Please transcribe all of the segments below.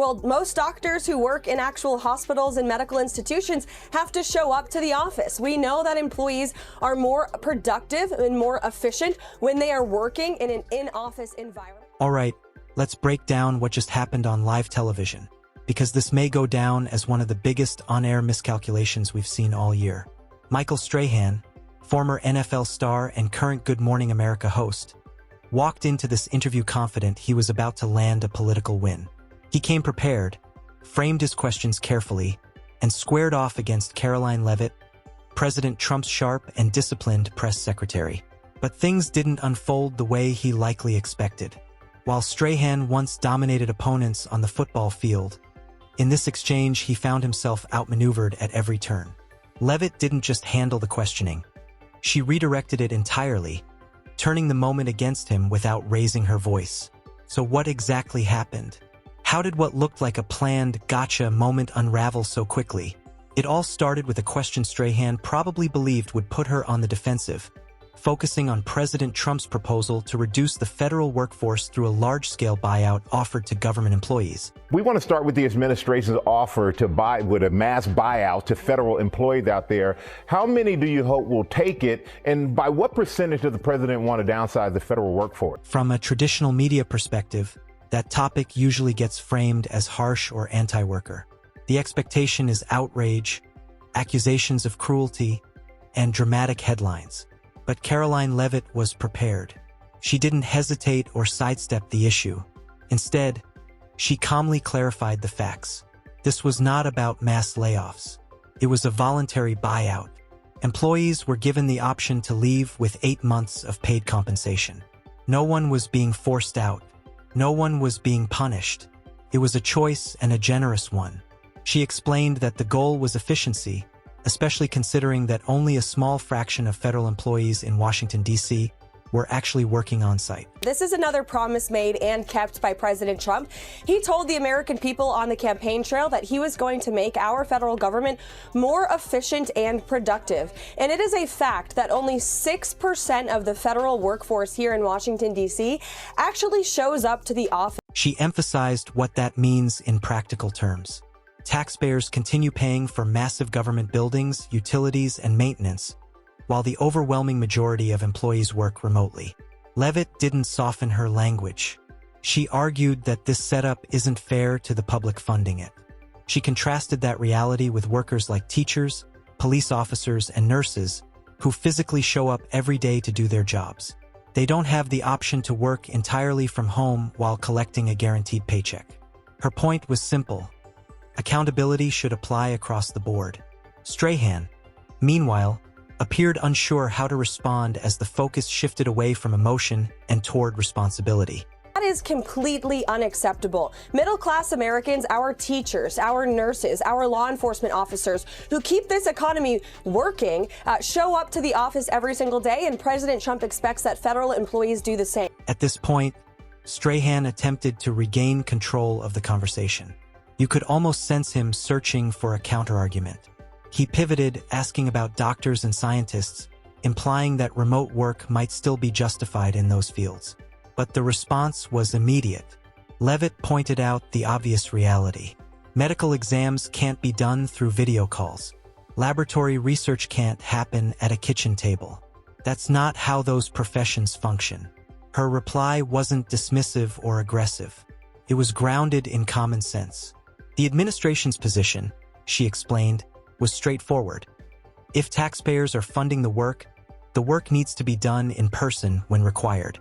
Well, most doctors who work in actual hospitals and medical institutions have to show up to the office. We know that employees are more productive and more efficient when they are working in an in-office environment. All right, let's break down what just happened on live television, because this may go down as one of the biggest on-air miscalculations we've seen all year. Michael Strahan, former NFL star and current Good Morning America host, walked into this interview confident he was about to land a political win. He came prepared, framed his questions carefully, and squared off against Caroline Leavitt, President Trump's sharp and disciplined press secretary. But things didn't unfold the way he likely expected. While Strahan once dominated opponents on the football field, in this exchange he found himself outmaneuvered at every turn. Leavitt didn't just handle the questioning. She redirected it entirely, turning the moment against him without raising her voice. So what exactly happened? How did what looked like a planned gotcha moment unravel so quickly? It all started with a question Strahan probably believed would put her on the defensive, focusing on President Trump's proposal to reduce the federal workforce through a large-scale buyout offered to government employees. We want to start with the administration's offer to buy with a mass buyout to federal employees out there. How many do you hope will take it, and by what percentage does the president want to downsize the federal workforce? From a traditional media perspective, that topic usually gets framed as harsh or anti-worker. The expectation is outrage, accusations of cruelty, and dramatic headlines. But Caroline Leavitt was prepared. She didn't hesitate or sidestep the issue. Instead, she calmly clarified the facts. This was not about mass layoffs. It was a voluntary buyout. Employees were given the option to leave with 8 months of paid compensation. No one was being forced out. No one was being punished. It was a choice, and a generous one. She explained that the goal was efficiency, especially considering that only a small fraction of federal employees in Washington, D.C. were actually working on site. This is another promise made and kept by President Trump. He told the American people on the campaign trail that he was going to make our federal government more efficient and productive. And it is a fact that only 6% of the federal workforce here in Washington, D.C. actually shows up to the office. She emphasized what that means in practical terms. Taxpayers continue paying for massive government buildings, utilities, and maintenance, while the overwhelming majority of employees work remotely. Leavitt didn't soften her language. She argued that this setup isn't fair to the public funding it. She contrasted that reality with workers like teachers, police officers, and nurses who physically show up every day to do their jobs. They don't have the option to work entirely from home while collecting a guaranteed paycheck. Her point was simple. Accountability should apply across the board. Strahan, meanwhile, appeared unsure how to respond as the focus shifted away from emotion and toward responsibility. That is completely unacceptable. Middle-class Americans, our teachers, our nurses, our law enforcement officers who keep this economy working, show up to the office every single day, and President Trump expects that federal employees do the same. At this point, Strahan attempted to regain control of the conversation. You could almost sense him searching for a counterargument. He pivoted, asking about doctors and scientists, implying that remote work might still be justified in those fields. But the response was immediate. Leavitt pointed out the obvious reality. Medical exams can't be done through video calls. Laboratory research can't happen at a kitchen table. That's not how those professions function. Her reply wasn't dismissive or aggressive. It was grounded in common sense. The administration's position, she explained, was straightforward. If taxpayers are funding the work needs to be done in person when required.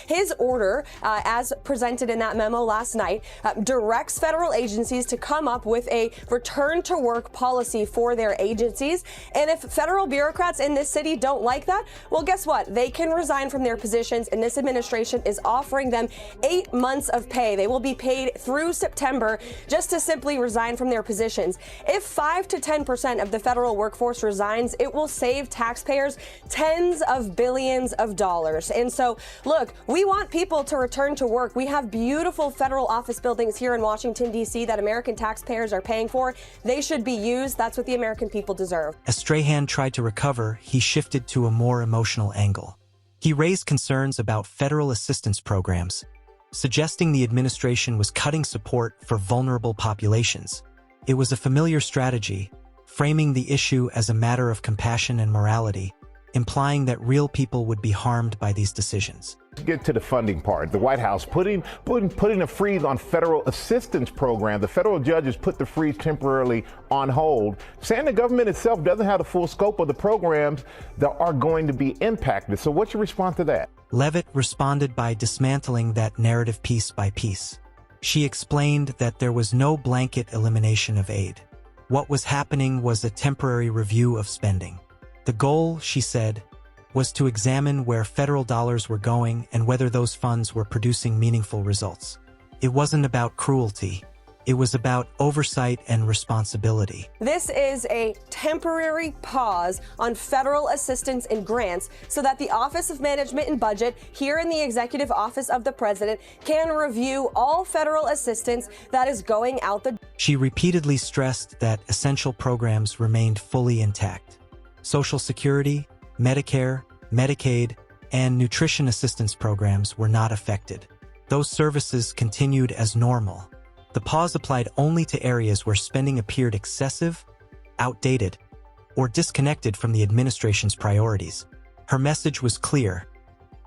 His order, as presented in that memo last night, directs federal agencies to come up with a return-to-work policy for their agencies. And if federal bureaucrats in this city don't like that, well, guess what? They can resign from their positions, and this administration is offering them 8 months of pay. They will be paid through September just to simply resign from their positions. If 5 to 10% of the federal workforce resigns, it will save taxpayers tens of billions of dollars. And so, look, we want people to return to work. We have beautiful federal office buildings here in Washington, D.C. that American taxpayers are paying for. They should be used. That's what the American people deserve. As Strahan tried to recover, he shifted to a more emotional angle. He raised concerns about federal assistance programs, suggesting the administration was cutting support for vulnerable populations. It was a familiar strategy, framing the issue as a matter of compassion and morality, implying that real people would be harmed by these decisions. Get to the funding part. The White House putting a freeze on federal assistance program. The federal judges put the freeze temporarily on hold, saying the government itself doesn't have the full scope of the programs that are going to be impacted. So what's your response to that? Leavitt responded by dismantling that narrative piece by piece. She explained that there was no blanket elimination of aid. What was happening was a temporary review of spending. The goal, she said, was to examine where federal dollars were going and whether those funds were producing meaningful results. It wasn't about cruelty. It was about oversight and responsibility. This is a temporary pause on federal assistance and grants so that the Office of Management and Budget here in the Executive Office of the President can review all federal assistance that is going out the door. She repeatedly stressed that essential programs remained fully intact. Social Security, Medicare, Medicaid, and nutrition assistance programs were not affected. Those services continued as normal. The pause applied only to areas where spending appeared excessive, outdated, or disconnected from the administration's priorities. Her message was clear.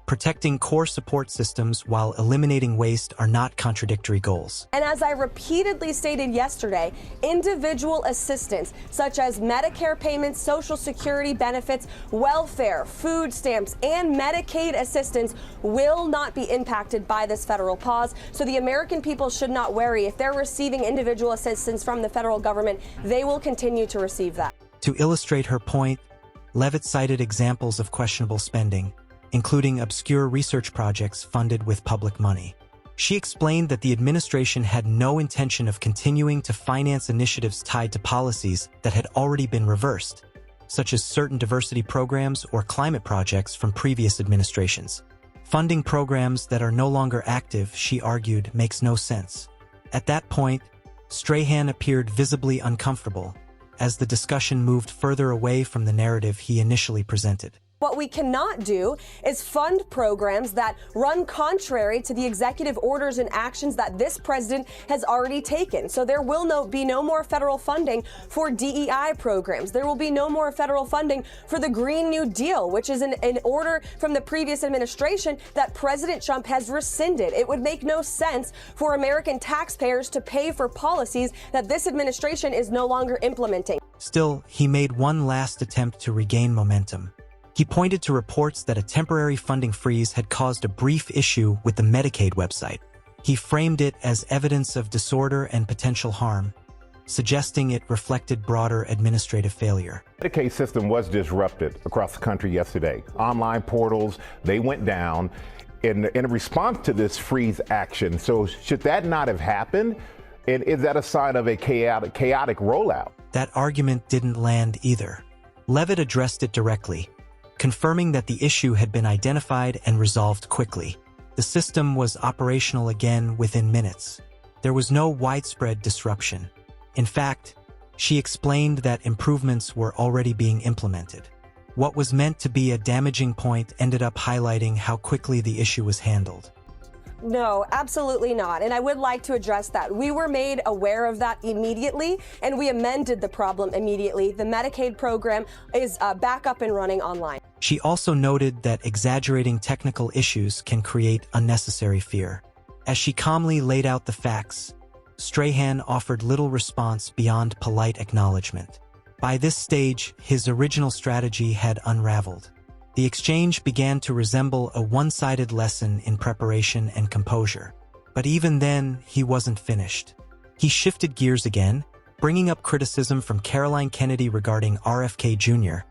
Protecting core support systems while eliminating waste are not contradictory goals. And as I repeatedly stated yesterday, individual assistance such as Medicare payments, Social Security benefits, welfare, food stamps, and Medicaid assistance will not be impacted by this federal pause. So the American people should not worry. If they're receiving individual assistance from the federal government, they will continue to receive that. To illustrate her point, Leavitt cited examples of questionable spending, including obscure research projects funded with public money. She explained that the administration had no intention of continuing to finance initiatives tied to policies that had already been reversed, such as certain diversity programs or climate projects from previous administrations. Funding programs that are no longer active, she argued, makes no sense. At that point, Strahan appeared visibly uncomfortable as the discussion moved further away from the narrative he initially presented. What we cannot do is fund programs that run contrary to the executive orders and actions that this president has already taken. So there will be no more federal funding for DEI programs. There will be no more federal funding for the Green New Deal, which is an order from the previous administration that President Trump has rescinded. It would make no sense for American taxpayers to pay for policies that this administration is no longer implementing. Still, he made one last attempt to regain momentum. He pointed to reports that a temporary funding freeze had caused a brief issue with the Medicaid website. He framed it as evidence of disorder and potential harm, suggesting it reflected broader administrative failure. The Medicaid system was disrupted across the country yesterday. Online portals, they went down in response to this freeze action. So should that not have happened? And is that a sign of a chaotic rollout? That argument didn't land either. Leavitt addressed it directly, confirming that the issue had been identified and resolved quickly. The system was operational again within minutes. There was no widespread disruption. In fact, she explained that improvements were already being implemented. What was meant to be a damaging point ended up highlighting how quickly the issue was handled. No, absolutely not. And I would like to address that. We were made aware of that immediately, and we amended the problem immediately. The Medicaid program is back up and running online. She also noted that exaggerating technical issues can create unnecessary fear. As she calmly laid out the facts, Strahan offered little response beyond polite acknowledgement. By this stage, his original strategy had unraveled. The exchange began to resemble a one-sided lesson in preparation and composure. But even then, he wasn't finished. He shifted gears again, bringing up criticism from Caroline Kennedy regarding RFK Jr.,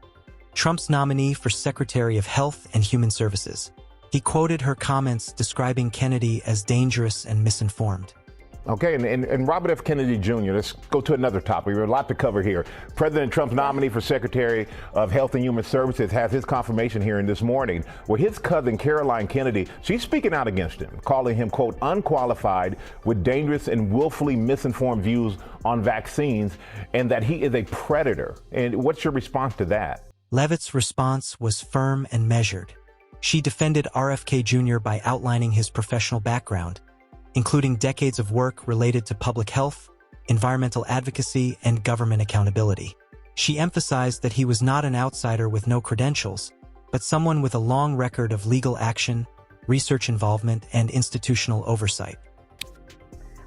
Trump's nominee for Secretary of Health and Human Services. He quoted her comments describing Kennedy as dangerous and misinformed. Okay, and Robert F. Kennedy Jr., let's go to another topic. We have a lot to cover here. President Trump's nominee for Secretary of Health and Human Services has his confirmation hearing this morning, where his cousin Caroline Kennedy, she's speaking out against him, calling him, quote, unqualified with dangerous and willfully misinformed views on vaccines, and that he is a predator. And what's your response to that? Leavitt's response was firm and measured. She defended RFK Jr. by outlining his professional background, including decades of work related to public health, environmental advocacy, and government accountability. She emphasized that he was not an outsider with no credentials, but someone with a long record of legal action, research involvement, and institutional oversight.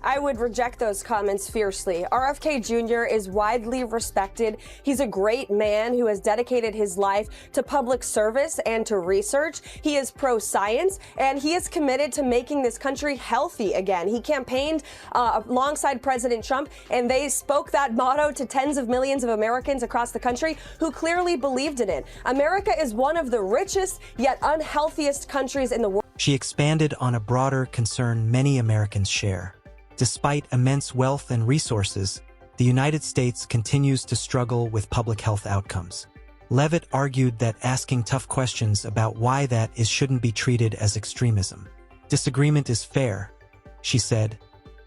I would reject those comments fiercely. RFK Jr. is widely respected. He's a great man who has dedicated his life to public service and to research. He is pro-science, and he is committed to making this country healthy again. He campaigned alongside President Trump, and they spoke that motto to tens of millions of Americans across the country who clearly believed in it. America is one of the richest yet unhealthiest countries in the world. She expanded on a broader concern many Americans share. Despite immense wealth and resources, the United States continues to struggle with public health outcomes. Leavitt argued that asking tough questions about why that is shouldn't be treated as extremism. Disagreement is fair, she said,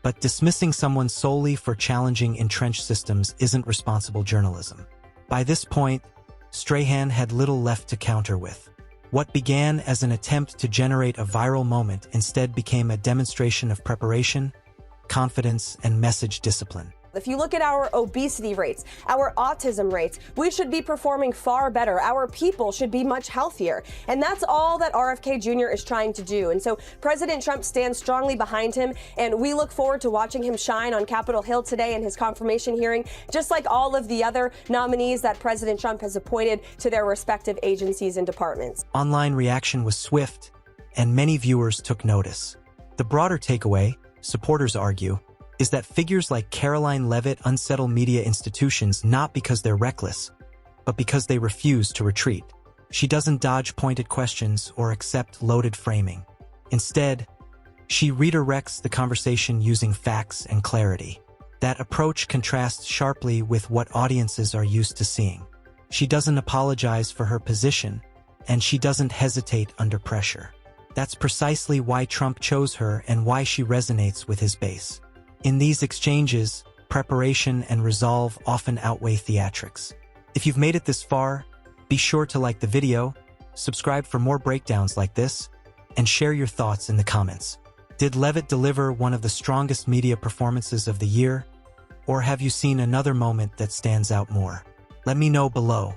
but dismissing someone solely for challenging entrenched systems isn't responsible journalism. By this point, Strahan had little left to counter with. What began as an attempt to generate a viral moment instead became a demonstration of preparation, confidence, and message discipline. If you look at our obesity rates, our autism rates, we should be performing far better. Our people should be much healthier. And that's all that RFK Jr. is trying to do. And so President Trump stands strongly behind him, and we look forward to watching him shine on Capitol Hill today in his confirmation hearing, just like all of the other nominees that President Trump has appointed to their respective agencies and departments. Online reaction was swift, and many viewers took notice. The broader takeaway, supporters argue, is that figures like Caroline Leavitt unsettle media institutions not because they're reckless, but because they refuse to retreat. She doesn't dodge pointed questions or accept loaded framing. Instead, she redirects the conversation using facts and clarity. That approach contrasts sharply with what audiences are used to seeing. She doesn't apologize for her position, and she doesn't hesitate under pressure. That's precisely why Trump chose her and why she resonates with his base. In these exchanges, preparation and resolve often outweigh theatrics. If you've made it this far, be sure to like the video, subscribe for more breakdowns like this, and share your thoughts in the comments. Did Leavitt deliver one of the strongest media performances of the year, or have you seen another moment that stands out more? Let me know below.